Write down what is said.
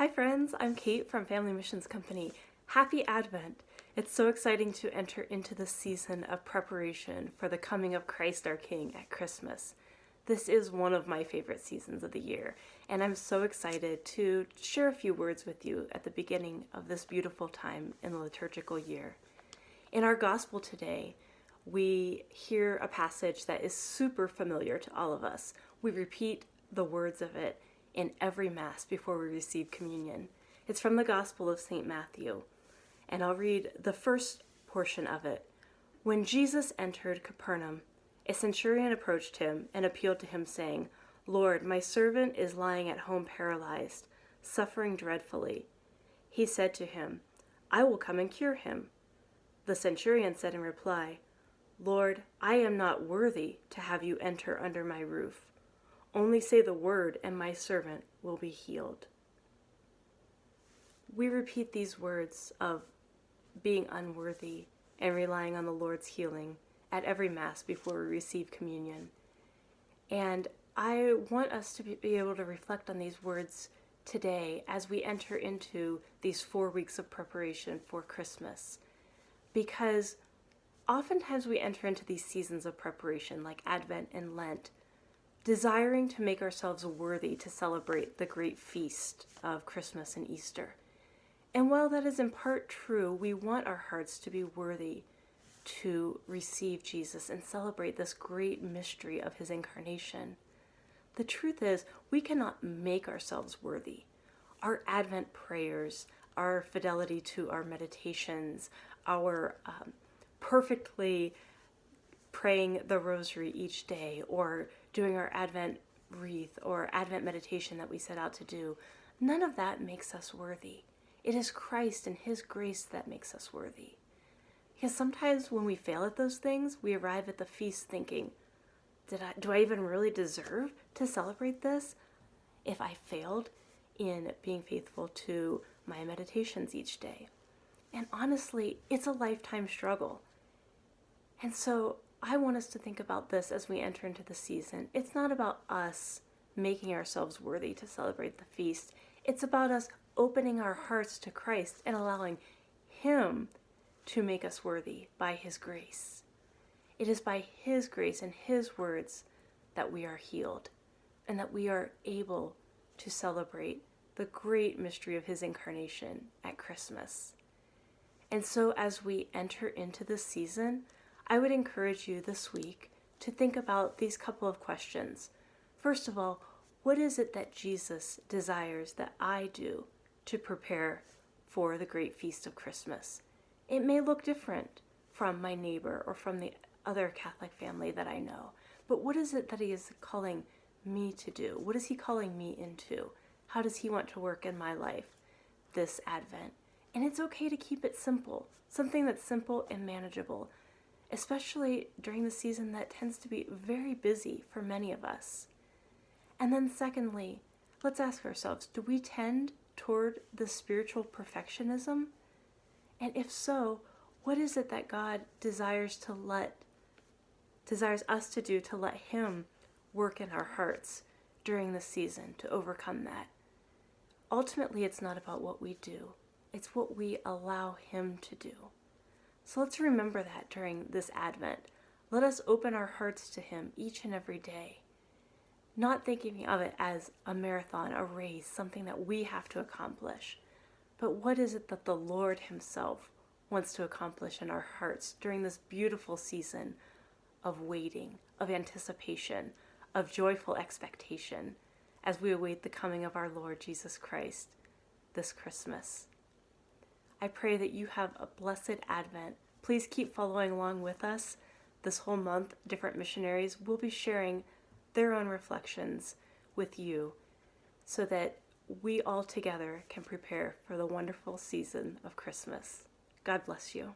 Hi friends, I'm Cate from Family Missions Company. Happy Advent! It's so exciting to enter into the season of preparation for the coming of Christ our King at Christmas. This is one of my favorite seasons of the year, and I'm so excited to share a few words with you at the beginning of this beautiful time in the liturgical year. In our gospel today, we hear a passage that is super familiar to all of us. We repeat the words of it in every Mass before we receive communion. It's from the Gospel of St. Matthew, and I'll read the first portion of it. When Jesus entered Capernaum, a centurion approached him and appealed to him, saying, "Lord, my servant is lying at home paralyzed, suffering dreadfully." He said to him, "I will come and cure him." The centurion said in reply, "Lord, I am not worthy to have you enter under my roof. Only say the word, and my servant will be healed." We repeat these words of being unworthy and relying on the Lord's healing at every Mass before we receive communion. And I want us to be able to reflect on these words today as we enter into these 4 weeks of preparation for Christmas. Because oftentimes we enter into these seasons of preparation like Advent and Lent, desiring to make ourselves worthy to celebrate the great feast of Christmas and Easter. And while that is in part true, we want our hearts to be worthy to receive Jesus and celebrate this great mystery of his incarnation. The truth is, we cannot make ourselves worthy. Our Advent prayers, our fidelity to our meditations, our perfectly praying the rosary each day, or doing our Advent wreath or Advent meditation that we set out to do, none of that makes us worthy. It is Christ and his grace that makes us worthy. Because sometimes when we fail at those things, we arrive at the feast thinking, do I even really deserve to celebrate this if I failed in being faithful to my meditations each day? And honestly, it's a lifetime struggle. And so I want us to think about this as we enter into the season. It's not about us making ourselves worthy to celebrate the feast. It's about us opening our hearts to Christ and allowing him to make us worthy by his grace. It is by his grace and his words that we are healed and that we are able to celebrate the great mystery of his incarnation at Christmas. And so as we enter into this season, I would encourage you this week to think about these couple of questions. First of all, what is it that Jesus desires that I do to prepare for the great feast of Christmas? It may look different from my neighbor or from the other Catholic family that I know, but what is it that he is calling me to do? What is he calling me into? How does he want to work in my life this Advent? And it's okay to keep it simple, something that's simple and manageable, especially during the season that tends to be very busy for many of us. And then secondly, let's ask ourselves, do we tend toward the spiritual perfectionism? And if so, what is it that God desires us to do to let him work in our hearts during the season to overcome that? Ultimately, it's not about what we do. It's what we allow him to do. So let's remember that during this Advent. Let us open our hearts to him each and every day, not thinking of it as a marathon, a race, something that we have to accomplish, but what is it that the Lord himself wants to accomplish in our hearts during this beautiful season of waiting, of anticipation, of joyful expectation as we await the coming of our Lord Jesus Christ this Christmas. I pray that you have a blessed Advent. Please keep following along with us. This whole month, different missionaries will be sharing their own reflections with you so that we all together can prepare for the wonderful season of Christmas. God bless you.